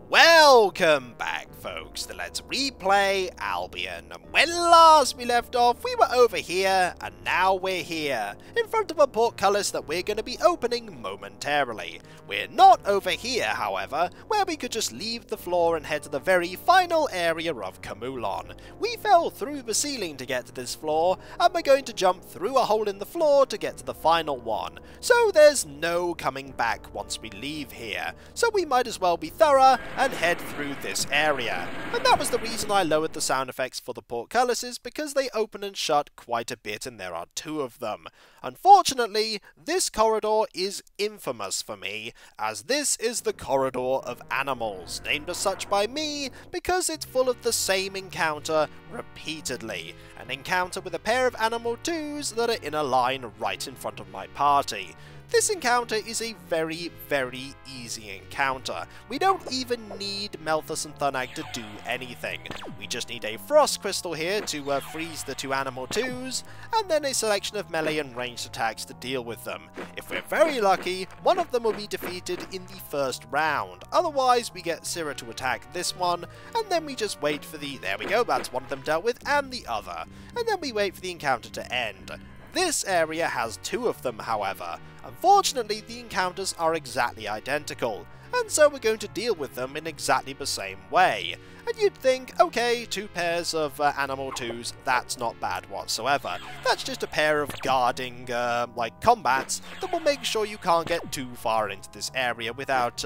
Welcome back, folks, to Let's Replay Albion. And when last we left off, we were over here, and now we're here, in front of a portcullis that we're going to be opening momentarily. We're not over here, however, where we could just leave the floor and head to the very final area of Khamulon. We fell through the ceiling to get to this floor, and we're going to jump through a hole in the floor to get to the final one. So there's no coming back once we leave here, so we might as well be thorough and head through this area. And that was the reason I lowered the sound effects for the portcullises, because they open and shut quite a bit and there are two of them. Unfortunately, this corridor is infamous for me, as this is the corridor of animals, named as such by me because it's full of the same encounter repeatedly. An encounter with a pair of animal twos that are in a line right in front of my party. This encounter is a very, very easy encounter. We don't even need Melthus and Thunag to do anything. We just need a Frost Crystal here to freeze the two Animal 2s, and then a selection of melee and ranged attacks to deal with them. If we're very lucky, one of them will be defeated in the first round. Otherwise, we get Syrah to attack this one, and then we just wait for the... There we go, that's one of them dealt with, and the other. And then we wait for the encounter to end. This area has two of them, however. Unfortunately, the encounters are exactly identical, and so we're going to deal with them in exactly the same way. And you'd think, okay, two pairs of Animal 2s, that's not bad whatsoever. That's just a pair of guarding, combats that will make sure you can't get too far into this area without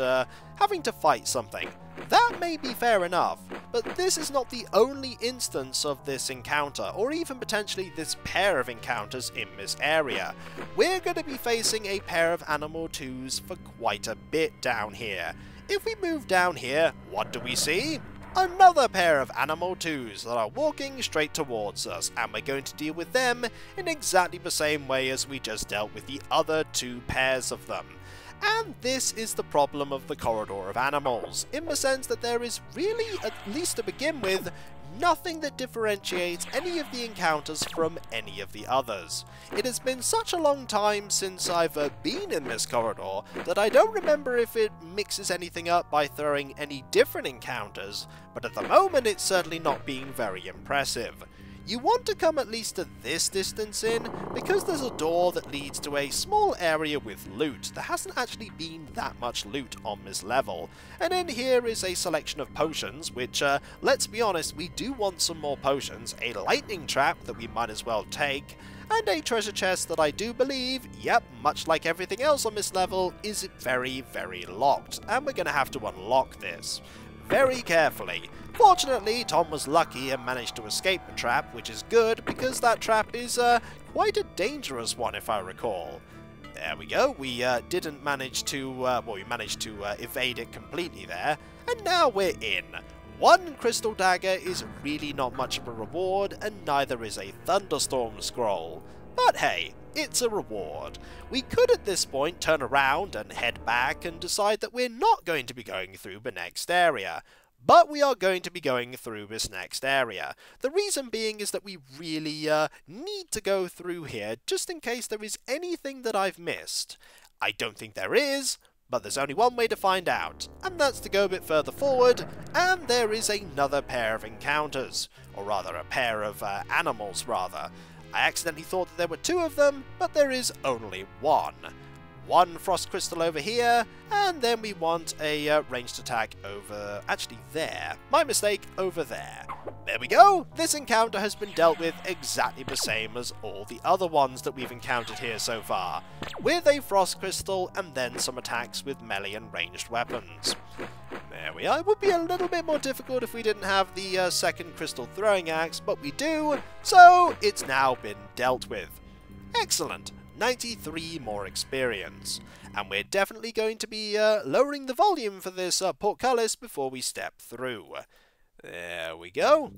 having to fight something. That may be fair enough, but this is not the only instance of this encounter, or even potentially this pair of encounters in this area. We're going to be facing a pair of Animal 2s for quite a bit down here. If we move down here, what do we see? Another pair of Animal 2s that are walking straight towards us, and we're going to deal with them in exactly the same way as we just dealt with the other two pairs of them. And this is the problem of the corridor of animals, in the sense that there is really, at least to begin with, nothing that differentiates any of the encounters from any of the others. It has been such a long time since I've been in this corridor that I don't remember if it mixes anything up by throwing any different encounters, but at the moment it's certainly not being very impressive. You want to come at least to this distance in, because there's a door that leads to a small area with loot. There hasn't actually been that much loot on this level. And in here is a selection of potions, which, let's be honest, we do want some more potions. A lightning trap that we might as well take, and a treasure chest that I do believe, yep, much like everything else on this level, is very, very locked. And we're going to have to unlock this very carefully. Fortunately, Tom was lucky and managed to escape the trap, which is good, because that trap is quite a dangerous one, if I recall. There we go, we didn't manage to, we managed to evade it completely there, and now we're in. One crystal dagger is really not much of a reward, and neither is a thunderstorm scroll. But hey, it's a reward. We could at this point turn around and head back and decide that we're not going to be going through the next area. But we are going to be going through this next area. The reason being is that we really need to go through here just in case there is anything that I've missed. I don't think there is, but there's only one way to find out, and that's to go a bit further forward, and there is another pair of encounters, or rather a pair of animals rather. I accidentally thought that there were two of them, but there is only one. One Frost Crystal over here, and then we want a ranged attack over... actually there. My mistake, over there. There we go! This encounter has been dealt with exactly the same as all the other ones that we've encountered here so far, with a Frost Crystal and then some attacks with melee and ranged weapons. There we are. It would be a little bit more difficult if we didn't have the second Crystal Throwing Axe, but we do, so it's now been dealt with. Excellent! 93 more experience, and we're definitely going to be lowering the volume for this portcullis before we step through. There we go.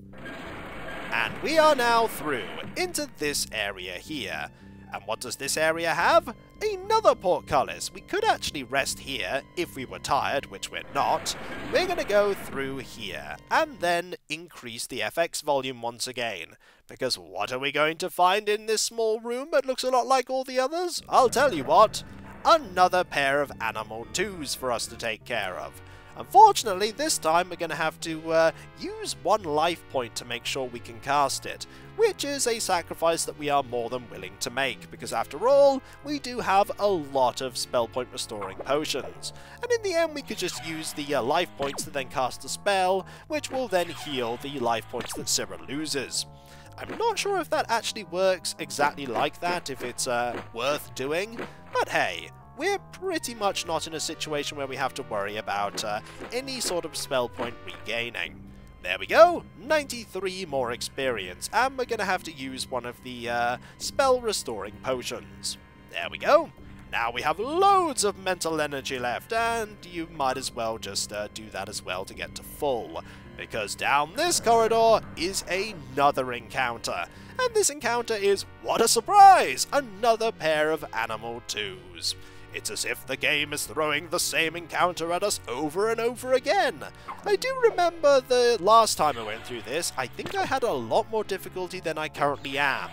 And we are now through into this area here. And what does this area have? Another portcullis. We could actually rest here if we were tired, which we're not. We're going to go through here and then increase the FX volume once again. Because what are we going to find in this small room that looks a lot like all the others? I'll tell you what. Another pair of Animal 2s for us to take care of. Unfortunately, this time we're going to have to use 1 life point to make sure we can cast it, which is a sacrifice that we are more than willing to make, because after all, we do have a lot of spell point restoring potions. And in the end, we could just use the life points to then cast a spell, which will then heal the life points that Syrah loses. I'm not sure if that actually works exactly like that, if it's worth doing, but hey, we're pretty much not in a situation where we have to worry about any sort of spell point regaining. There we go, 93 more experience, and we're going to have to use one of the spell restoring potions. There we go. Now we have loads of mental energy left, and you might as well just do that as well to get to full, because down this corridor is another encounter, and this encounter is, what a surprise, another pair of Animal 2s. It's as if the game is throwing the same encounter at us over and over again. I do remember the last time I went through this, I think I had a lot more difficulty than I currently am,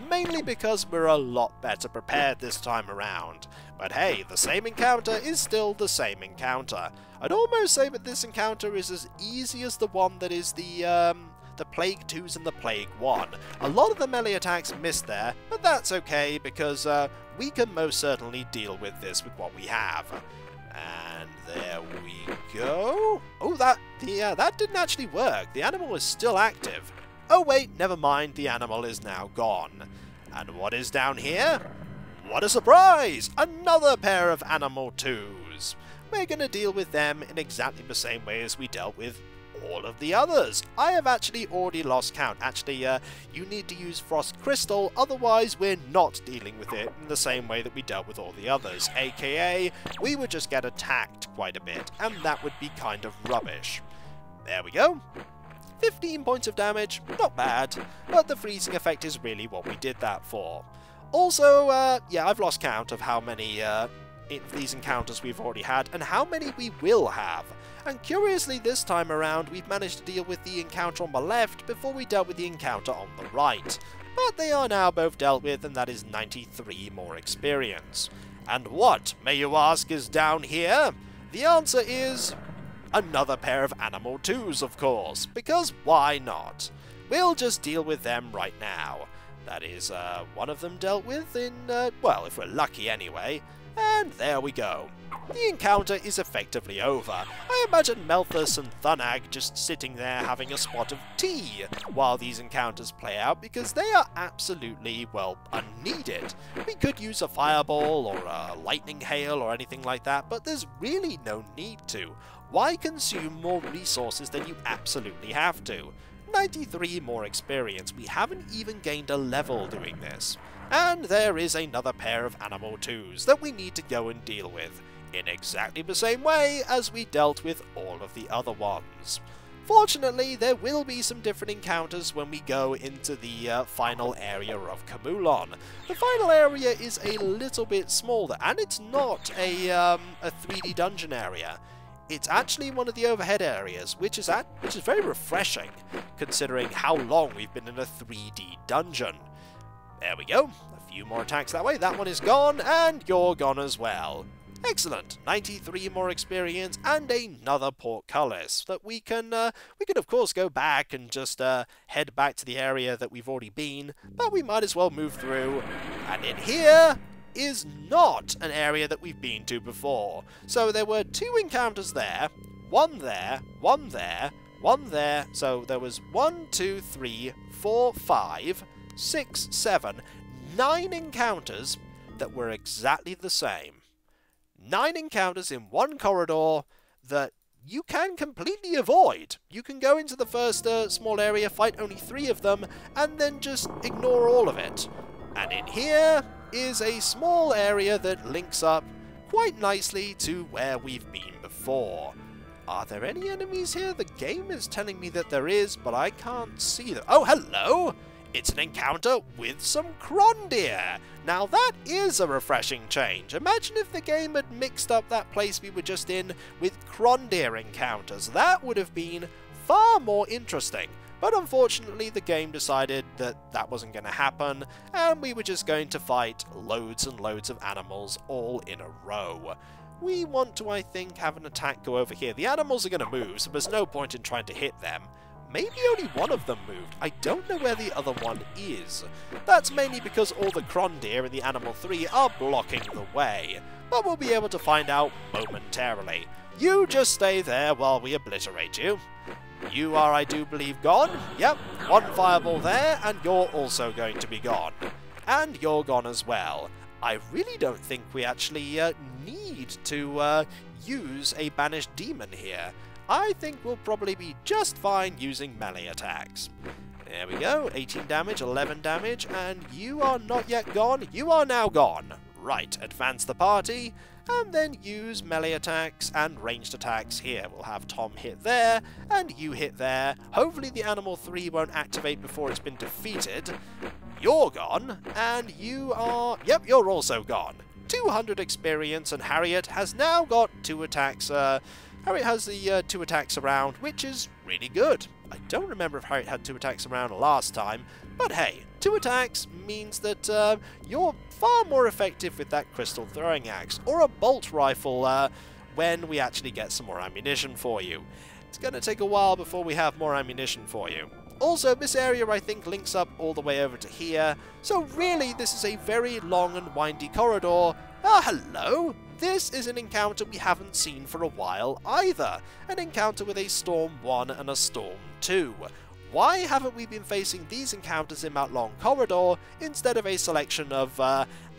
mainly because we're a lot better prepared this time around. But hey, the same encounter is still the same encounter. I'd almost say that this encounter is as easy as the one that is the Plague 2s and the Plague 1. A lot of the melee attacks missed there, but that's okay because we can most certainly deal with this with what we have. And there we go. Oh, that didn't actually work. The animal is still active. Oh wait, never mind, the animal is now gone. And what is down here? What a surprise! Another pair of Animal 2s. We're going to deal with them in exactly the same way as we dealt with all of the others. I have actually already lost count. Actually, you need to use Frost Crystal, otherwise we're not dealing with it in the same way that we dealt with all the others, aka we would just get attacked quite a bit, and that would be kind of rubbish. There we go. 15 points of damage, not bad, but the freezing effect is really what we did that for. Also, yeah, I've lost count of how many these encounters we've already had, and how many we will have. And curiously, this time around, we've managed to deal with the encounter on the left before we dealt with the encounter on the right. But they are now both dealt with, and that is 93 more experience. And what, may you ask, is down here? The answer is another pair of Animal 2s, of course, because why not? We'll just deal with them right now. That is, one of them dealt with in, well, if we're lucky anyway. And there we go. The encounter is effectively over. I imagine Melthus and Thunag just sitting there having a spot of tea while these encounters play out, because they are absolutely, well, unneeded. We could use a fireball or a lightning hail or anything like that, but there's really no need to. Why consume more resources than you absolutely have to? 93 more experience. We haven't even gained a level doing this. And there is another pair of Animal 2s that we need to go and deal with, in exactly the same way as we dealt with all of the other ones. Fortunately, there will be some different encounters when we go into the final area of Khamulon. The final area is a little bit smaller, and it's not a 3D dungeon area. It's actually one of the overhead areas, which is very refreshing, considering how long we've been in a 3D dungeon. There we go. A few more attacks that way. That one is gone, and you're gone as well. Excellent. 93 more experience and another portcullis that we can of course go back and just head back to the area that we've already been, but we might as well move through. And in here is not an area that we've been to before. So there were 2 encounters there, one there, one there, one there. So there was 1, 2, 3, 4, 5, 6, 7, 9 encounters that were exactly the same. 9 encounters in one corridor that you can completely avoid. You can go into the first small area, fight only 3 of them, and then just ignore all of it. And in here is a small area that links up quite nicely to where we've been before. Are there any enemies here? The game is telling me that there is, but I can't see them. Oh, hello! It's an encounter with some Krondir. Now that is a refreshing change. Imagine if the game had mixed up that place we were just in with Krondir encounters. That would have been far more interesting. But unfortunately the game decided that that wasn't going to happen, and we were just going to fight loads and loads of animals all in a row. we want to, I think, have an attack go over here. The animals are going to move, so there's no point in trying to hit them. Maybe only one of them moved. I don't know where the other one is. That's mainly because all the Crondeer in the Animal 3 are blocking the way. But we'll be able to find out momentarily. You just stay there while we obliterate you. You are, I do believe, gone. Yep, one fireball there, and you're also going to be gone. And you're gone as well. I really don't think we actually need to use a banished demon here. I think we'll probably be just fine using melee attacks. There we go, 18 damage, 11 damage, and you are not yet gone. You are now gone. Right, advance the party, and then use melee attacks and ranged attacks here. We'll have Tom hit there, and you hit there. Hopefully the Animal 3 won't activate before it's been defeated. You're gone, and you are... Yep, you're also gone. 200 experience, and Harriet has now got 2 attacks. Harriet has the 2 attacks around, which is really good. I don't remember if Harriet had 2 attacks around last time, but hey, 2 attacks means that you're far more effective with that crystal throwing axe, or a bolt rifle when we actually get some more ammunition for you. It's going to take a while before we have more ammunition for you. Also, this area, I think, links up all the way over to here, so really this is a very long and windy corridor. Ah, hello! This is an encounter we haven't seen for a while either. An encounter with a Storm 1 and a Storm 2. Why haven't we been facing these encounters in that long corridor instead of a selection of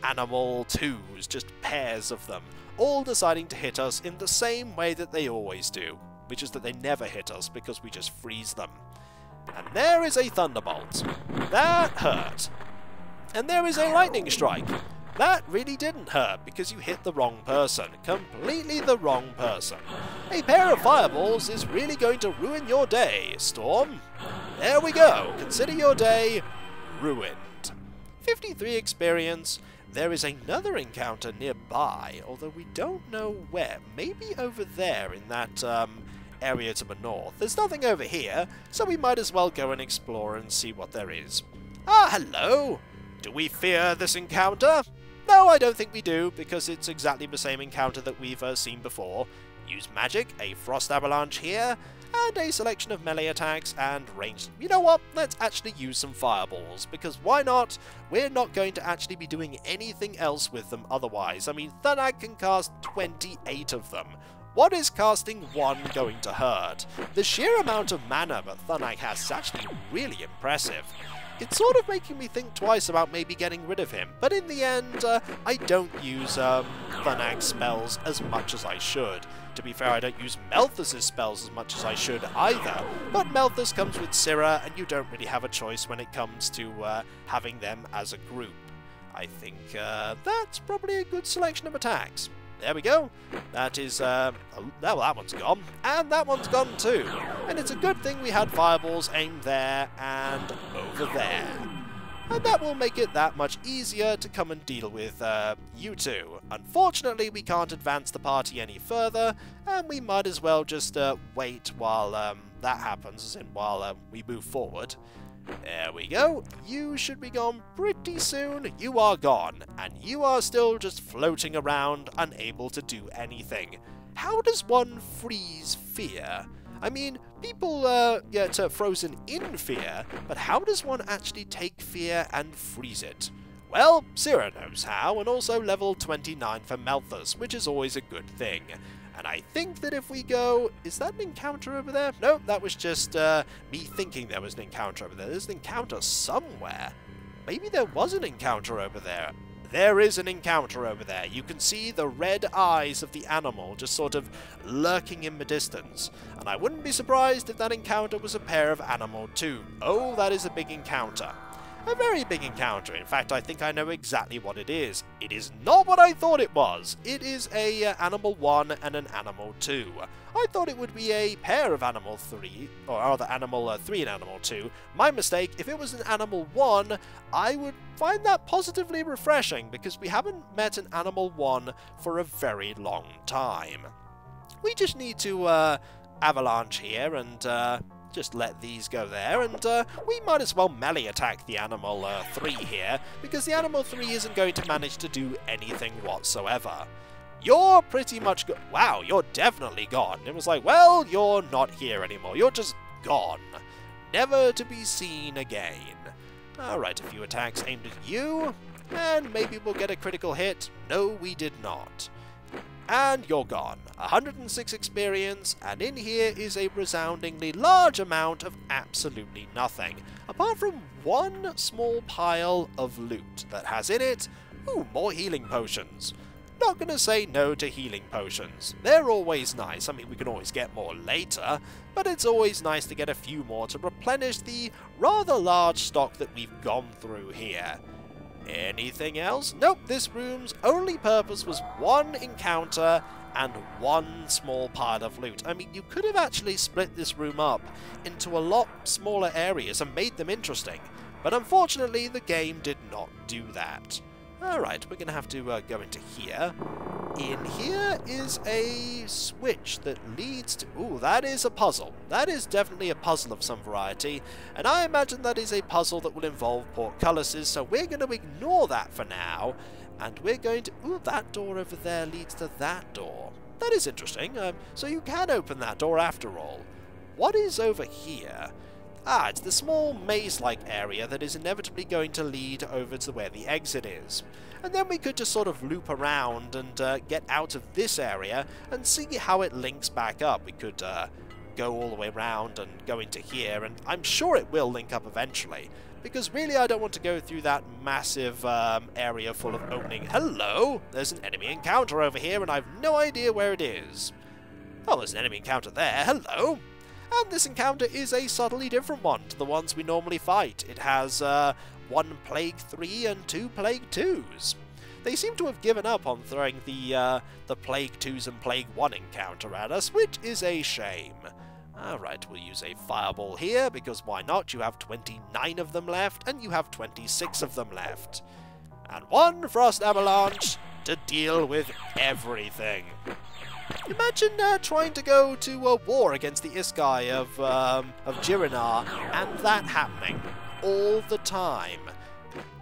Animal 2s, just pairs of them, all deciding to hit us in the same way that they always do, which is that they never hit us because we just freeze them. And there is a Thunderbolt. That hurt. And there is a Lightning Strike. That really didn't hurt because you hit the wrong person. Completely the wrong person. A pair of fireballs is really going to ruin your day, Storm. There we go. Consider your day ruined. 53 experience. There is another encounter nearby, although we don't know where. Maybe over there in that area to the north. There's nothing over here, so we might as well go and explore and see what there is. Ah, hello! Do we fear this encounter? No, I don't think we do, because it's exactly the same encounter that we've seen before. Use magic, a frost avalanche here, and a selection of melee attacks and ranged... You know what? Let's actually use some fireballs, because why not? We're not going to actually be doing anything else with them otherwise. I mean, Thunag can cast 28 of them. What is casting 1 going to hurt? The sheer amount of mana that Thunag has is actually really impressive. It's sort of making me think twice about maybe getting rid of him, but in the end, I don't use Thunag's spells as much as I should. To be fair, I don't use Melthus' spells as much as I should either, but Melthus comes with Syrah, and you don't really have a choice when it comes to having them as a group. I think that's probably a good selection of attacks. There we go. That is, well, that one's gone. And that one's gone too. And it's a good thing we had fireballs aimed there and over there. And that will make it that much easier to come and deal with you two. Unfortunately, we can't advance the party any further, and we might as well just wait while that happens, as in while we move forward. There we go. You should be gone pretty soon. You are gone, and you are still just floating around, unable to do anything. How does one freeze fear? I mean, people get frozen in fear, but how does one actually take fear and freeze it? Well, Syrah knows how, and also level 29 for Melthus, which is always a good thing. And I think that if we go... Is that an encounter over there? No, that was just me thinking there was an encounter over there. There's an encounter somewhere. Maybe there was an encounter over there. There is an encounter over there. You can see the red eyes of the animal just sort of lurking in the distance. And I wouldn't be surprised if that encounter was a pair of Animal 2. Oh, that is a big encounter. A very big encounter. In fact, I think I know exactly what it is. It is not what I thought it was. It is a Animal 1 and an Animal 2. I thought it would be a pair of Animal 3, or rather Animal 3 and Animal 2. My mistake. If it was an Animal 1, I would find that positively refreshing, because we haven't met an Animal 1 for a very long time. We just need to avalanche here and... just let these go there, and we might as well melee attack the Animal 3 here, because the Animal 3 isn't going to manage to do anything whatsoever. You're pretty much wow, you're definitely gone. It was like, well, you're not here anymore. You're just gone. Never to be seen again. Alright, a few attacks aimed at you, and maybe we'll get a critical hit. No, we did not. And you're gone. 106 experience, and in here is a resoundingly large amount of absolutely nothing, apart from one small pile of loot that has in it, ooh, more healing potions. Not gonna say no to healing potions. They're always nice. I mean, we can always get more later, but it's always nice to get a few more to replenish the rather large stock that we've gone through here. Anything else? Nope, this room's only purpose was one encounter and one small pile of loot. I mean, you could have actually split this room up into a lot smaller areas and made them interesting, but unfortunately the game did not do that. Alright, we're going to have to go into here. In here is a switch that leads to... Ooh, that is a puzzle. That is definitely a puzzle of some variety, and I imagine that is a puzzle that will involve portcullises, so we're going to ignore that for now, and we're going to... Ooh, that door over there leads to that door. That is interesting, so you can open that door after all. What is over here? Ah, it's the small maze-like area that is inevitably going to lead over to where the exit is. And then we could just sort of loop around and get out of this area and see how it links back up. We could go all the way around and go into here, and I'm sure it will link up eventually, because really I don't want to go through that massive area full of opening. Hello! There's an enemy encounter over here, and I've no idea where it is. Oh, there's an enemy encounter there. Hello! And this encounter is a subtly different one to the ones we normally fight. It has 1 Plague 3 and 2 Plague 2s. They seem to have given up on throwing the Plague 2s and Plague 1 encounter at us, which is a shame. Alright, we'll use a fireball here, because why not? You have 29 of them left, and you have 26 of them left. And 1 Frost Avalanche to deal with everything. Imagine trying to go to a war against the Iskai of Jirinar, and that happening all the time.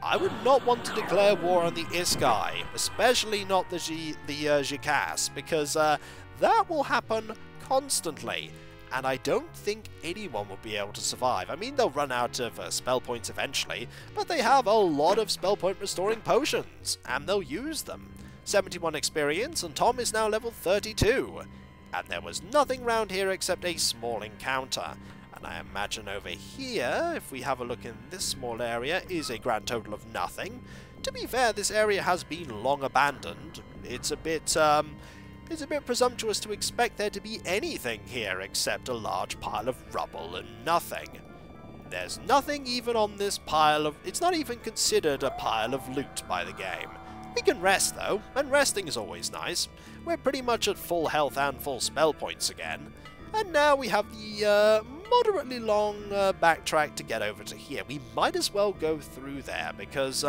I would not want to declare war on the Iskai, especially not the Jikas, because that will happen constantly, and I don't think anyone will be able to survive. I mean, they'll run out of spell points eventually, but they have a lot of spell point restoring potions, and they'll use them. 71 experience, and Tom is now level 32. And there was nothing round here except a small encounter. And I imagine over here, if we have a look in this small area, is a grand total of nothing. To be fair, this area has been long abandoned. It's a bit presumptuous to expect there to be anything here except a large pile of rubble and nothing. There's nothing even on this pile of... It's not even considered a pile of loot by the game. We can rest, though, and resting is always nice. We're pretty much at full health and full spell points again. And now we have the moderately long backtrack to get over to here. We might as well go through there, because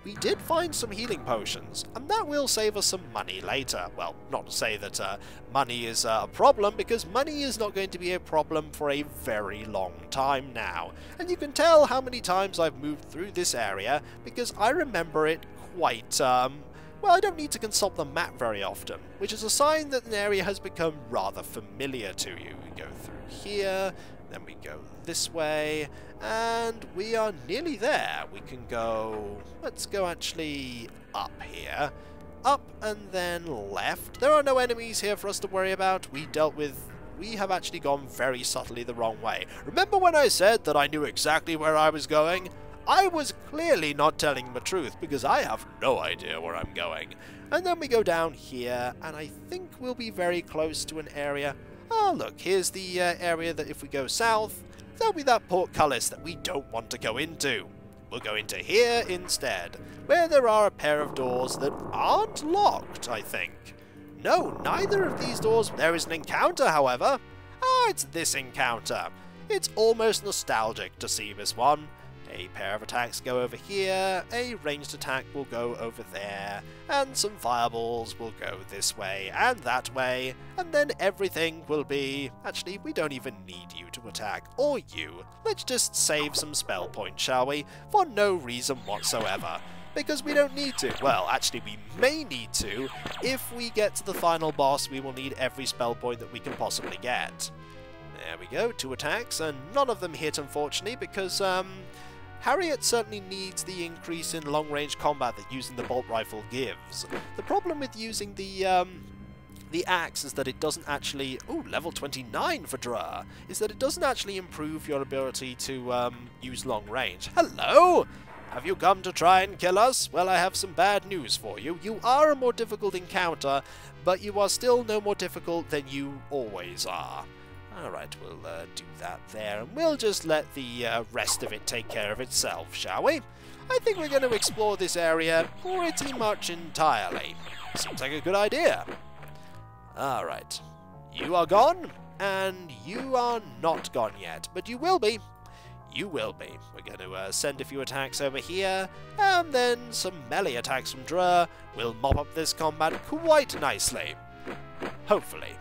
we did find some healing potions, and that will save us some money later. Well, not to say that money is a problem, because money is not going to be a problem for a very long time now. And you can tell how many times I've moved through this area, because I remember it quite, well, I don't need to consult the map very often, which is a sign that an area has become rather familiar to you. We go through here, then we go this way, and we are nearly there. We can go, let's go actually up here, up and then left. There are no enemies here for us to worry about. We have actually gone very subtly the wrong way. Remember when I said that I knew exactly where I was going? I was clearly not telling the truth, because I have no idea where I'm going. And then we go down here, and I think we'll be very close to an area. Oh, look, here's the area that if we go south, there'll be that portcullis that we don't want to go into. We'll go into here instead, where there are a pair of doors that aren't locked, I think. No, neither of these doors. There is an encounter, however. Ah, it's this encounter. It's almost nostalgic to see this one. A pair of attacks go over here, a ranged attack will go over there, and some fireballs will go this way and that way, and then everything will be... Actually, we don't even need you to attack, or you. Let's just save some spell points, shall we? For no reason whatsoever. because we don't need to. Well, actually, we may need to. If we get to the final boss, we will need every spell point that we can possibly get. There we go, 2 attacks, and none of them hit, unfortunately, because Harriet certainly needs the increase in long-range combat that using the bolt rifle gives. The problem with using the axe is that it doesn't actually... Ooh, level 29 for Dra! Is that it doesn't actually improve your ability to use long range. Hello! Have you come to try and kill us? Well, I have some bad news for you. You are a more difficult encounter, but you are still no more difficult than you always are. Alright, we'll do that there, and we'll just let the rest of it take care of itself, shall we? I think we're going to explore this area pretty much entirely. Seems like a good idea. Alright, you are gone, and you are not gone yet, but you will be. You will be. We're going to send a few attacks over here, and then some melee attacks from Dra will mop up this combat quite nicely. Hopefully.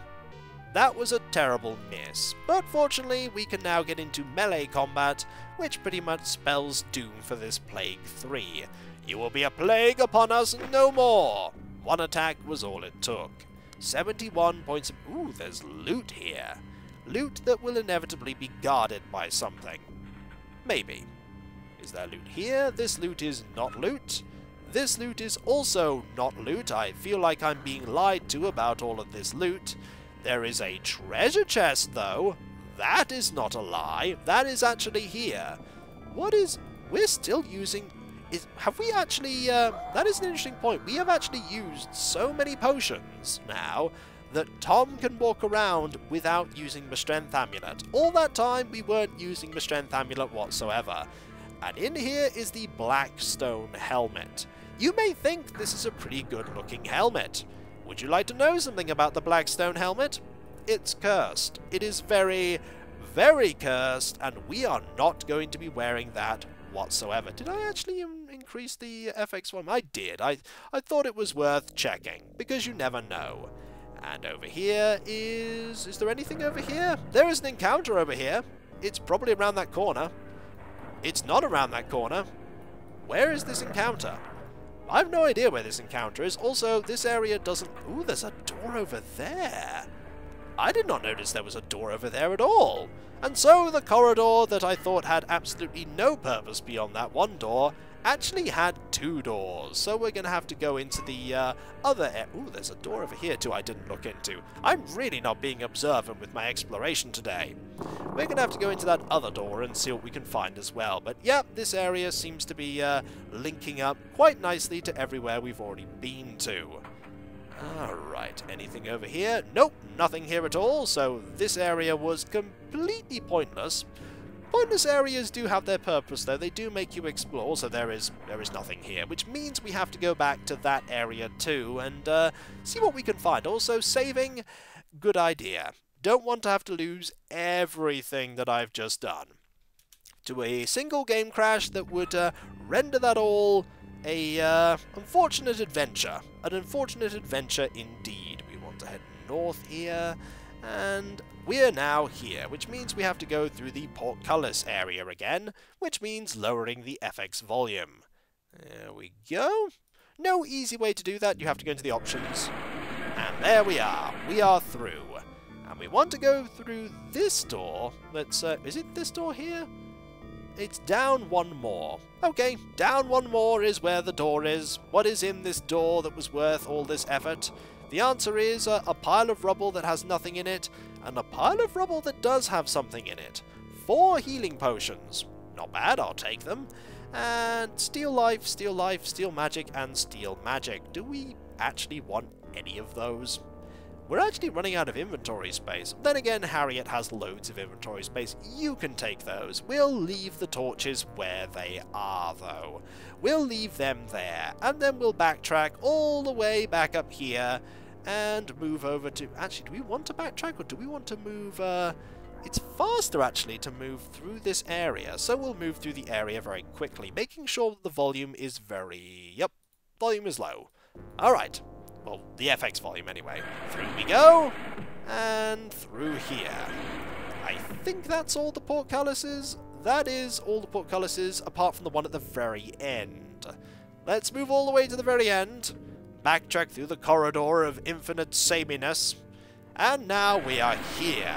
That was a terrible miss, but fortunately we can now get into melee combat, which pretty much spells doom for this Plague 3. You will be a plague upon us no more! 1 attack was all it took. 71 points of... Ooh, there's loot here. Loot that will inevitably be guarded by something. Maybe. Is there loot here? This loot is not loot. This loot is also not loot. I feel like I'm being lied to about all of this loot. There is a treasure chest, though. That is not a lie. That is actually here. What is... We're still using... Have we actually... that is an interesting point. We have actually used so many potions now that Tom can walk around without using the Strength Amulet. All that time, we weren't using the Strength Amulet whatsoever. And in here is the Blackstone Helmet. You may think this is a pretty good-looking helmet. Would you like to know something about the Blackstone Helmet? It's cursed. It is very, very cursed, and we are not going to be wearing that whatsoever. Did I actually increase the FX one? I did. I thought it was worth checking, because you never know. And over here is... Is there anything over here? There is an encounter over here. It's probably around that corner. It's not around that corner. Where is this encounter? I have no idea where this encounter is. Also, this area doesn't... Ooh, there's a door over there. I did not notice there was a door over there at all. And so the corridor that I thought had absolutely no purpose beyond that one door actually had 2 doors. So we're going to have to go into the other... Ooh, there's a door over here too I didn't look into. I'm really not being observant with my exploration today. We're going to have to go into that other door and see what we can find as well. But yeah, this area seems to be linking up quite nicely to everywhere we've already been to. Alright, anything over here? Nope, nothing here at all, so this area was completely pointless. Pointless areas do have their purpose though, they do make you explore, so there is nothing here, which means we have to go back to that area too and see what we can find. Also, saving, good idea. Don't want to have to lose everything that I've just done to a single game crash that would render that all a unfortunate adventure. An unfortunate adventure indeed. We want to head north here, and we're now here, which means we have to go through the portcullis area again, which means lowering the FX volume. There we go. No easy way to do that. You have to go into the options. And there we are. We are through. And we want to go through this door. Let's, is it this door here? It's down 1 more. Okay, down 1 more is where the door is. What is in this door that was worth all this effort? The answer is a pile of rubble that has nothing in it, and a pile of rubble that does have something in it. 4 healing potions. Not bad, I'll take them. And steel life, steel magic, and steel magic. Do we actually want any of those? We're actually running out of inventory space. Then again, Harriet has loads of inventory space. You can take those. We'll leave the torches where they are, though. We'll leave them there, and then we'll backtrack all the way back up here and move over to... Actually, do we want to backtrack, or do we want to move... It's faster, actually, to move through this area, so we'll move through the area very quickly, making sure that the volume is very... Yep, volume is low. Alright. Well, the FX volume anyway. Through we go, and through here. I think that's all the portcullises. That is all the portcullises, apart from the one at the very end. Let's move all the way to the very end. Backtrack through the corridor of infinite sameness. And now we are here.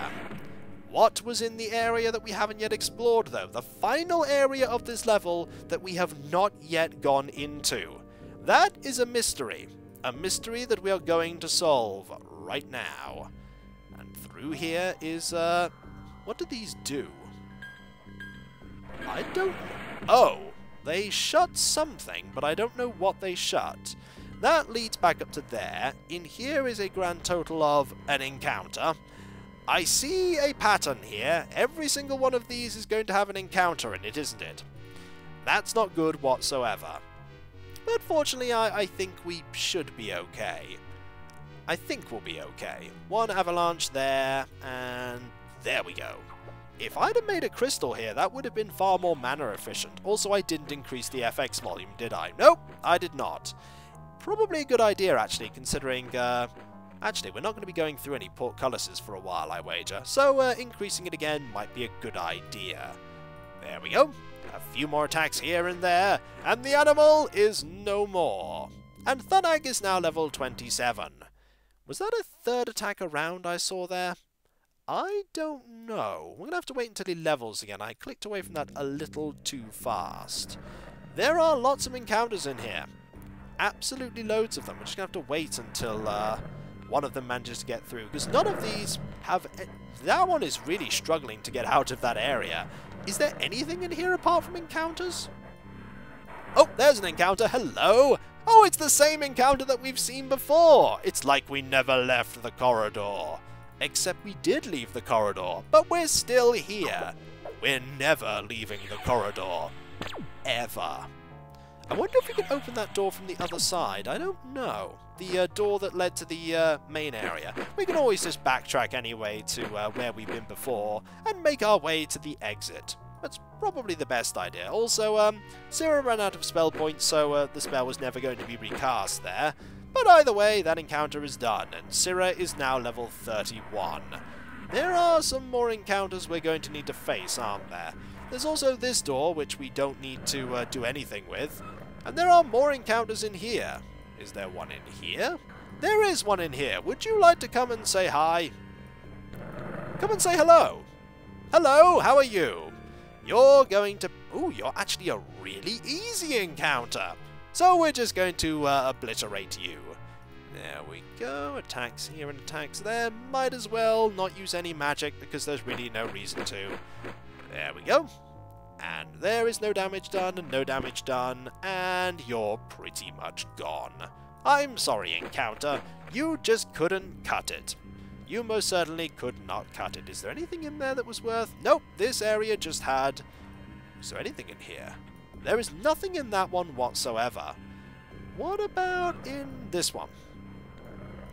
What was in the area that we haven't yet explored, though? The final area of this level that we have not yet gone into. That is a mystery. A mystery that we are going to solve right now. And through here is, what do these do? I don't... Oh! They shut something, but I don't know what they shut. That leads back up to there. In here is a grand total of an encounter. I see a pattern here. Every single one of these is going to have an encounter in it, isn't it? That's not good whatsoever. But fortunately, I think we should be okay. I think we'll be okay. One avalanche there, and there we go. If I'd have made a crystal here, that would have been far more mana efficient. Also, I didn't increase the FX volume, did I? Nope, I did not. Probably a good idea, actually, considering... Actually, we're not going to be going through any portcullises for a while, I wager. So, increasing it again might be a good idea. There we go. A few more attacks here and there, and the animal is no more. And Thunag is now level 27. Was that a third attack around I saw there? I don't know. We're going to have to wait until he levels again. I clicked away from that a little too fast. There are lots of encounters in here. Absolutely loads of them. We're just going to have to wait until one of them manages to get through, because none of these have... That one is really struggling to get out of that area. Is there anything in here apart from encounters? Oh, there's an encounter. Hello! Oh, it's the same encounter that we've seen before. It's like we never left the corridor. Except we did leave the corridor, but we're still here. We're never leaving the corridor. Ever. I wonder if we can open that door from the other side. I don't know. The door that led to the main area. We can always just backtrack anyway to where we've been before and make our way to the exit. That's probably the best idea. Also, Syrah ran out of spell points, so the spell was never going to be recast there. But either way, that encounter is done, and Syrah is now level 31. There are some more encounters we're going to need to face, aren't there? There's also this door, which we don't need to do anything with. And there are more encounters in here. Is there one in here? There is one in here. Would you like to come and say hi? Come and say hello. Hello, how are you? You're going to... Ooh, you're actually a really easy encounter. So we're just going to obliterate you. There we go. Attacks here and attacks there. Might as well not use any magic because there's really no reason to. There we go. And there is no damage done and no damage done. And you're pretty much gone. I'm sorry, encounter. You just couldn't cut it. You most certainly could not cut it. Is there anything in there that was worth... Nope, this area just had... Is there anything in here? There is nothing in that one whatsoever. What about in this one?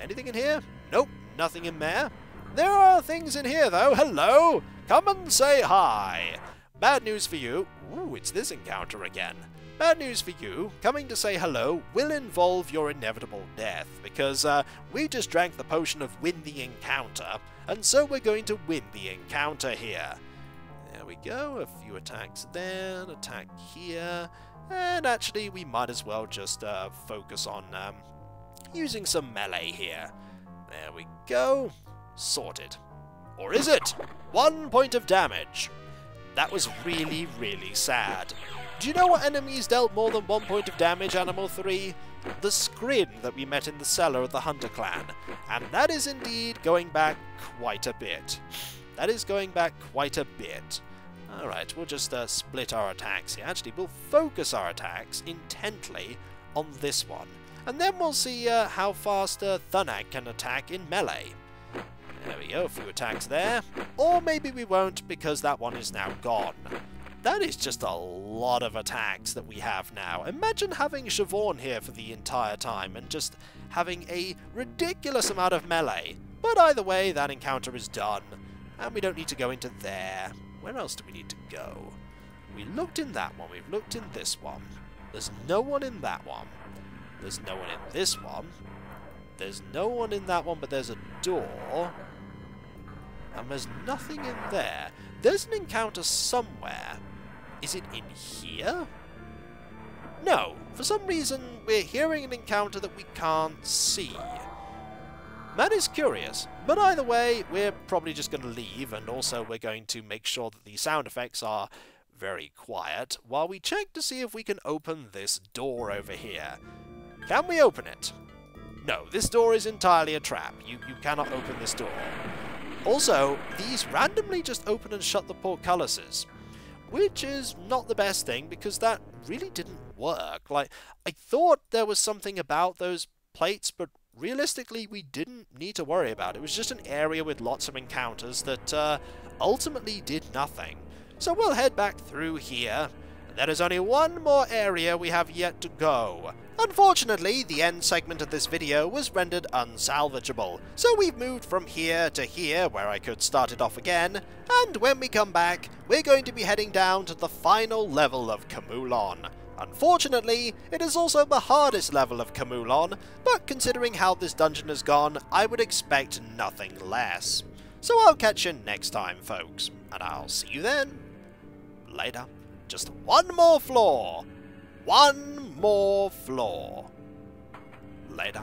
Anything in here? Nope, nothing in there. There are things in here, though. Hello! Come and say hi! Bad news for you. Ooh, it's this encounter again. Bad news for you. Coming to say hello will involve your inevitable death, because we just drank the potion of win the encounter, and so we're going to win the encounter here. There we go, a few attacks there, an attack here, and actually we might as well just focus on using some melee here. There we go, sorted. Or is it? 1 point of damage. That was really, really sad. Do you know what enemies dealt more than 1 point of damage, Animal 3? The Scrin that we met in the cellar of the Hunter clan. And that is indeed going back quite a bit. That is going back quite a bit. Alright, we'll just split our attacks here. Actually, we'll focus our attacks intently on this one. And then we'll see how fast Thunag can attack in melee. There we go, a few attacks there. Or maybe we won't, because that one is now gone. That is just a lot of attacks that we have now. Imagine having Siobhan here for the entire time and just having a ridiculous amount of melee. But either way, that encounter is done. And we don't need to go into there. Where else do we need to go? We looked in that one, we've looked in this one. There's no one in that one. There's no one in this one. There's no one in that one, but there's a door. And there's nothing in there. There's an encounter somewhere. Is it in here? No, for some reason we're hearing an encounter that we can't see. That is curious, but either way, we're probably just going to leave, and also we're going to make sure that the sound effects are very quiet while we check to see if we can open this door over here. Can we open it? No, this door is entirely a trap. You cannot open this door. Also, these randomly just open and shut the portcullises, which is not the best thing because that really didn't work. Like, I thought there was something about those plates, but realistically we didn't need to worry about it. It was just an area with lots of encounters that ultimately did nothing. So we'll head back through here. There is only one more area we have yet to go. Unfortunately, the end segment of this video was rendered unsalvageable, so we've moved from here to here, where I could start it off again, and when we come back, we're going to be heading down to the final level of Khamulon. Unfortunately, it is also the hardest level of Khamulon, but considering how this dungeon has gone, I would expect nothing less. So I'll catch you next time, folks, and I'll see you then. Later. Just one more floor. One more floor. Later.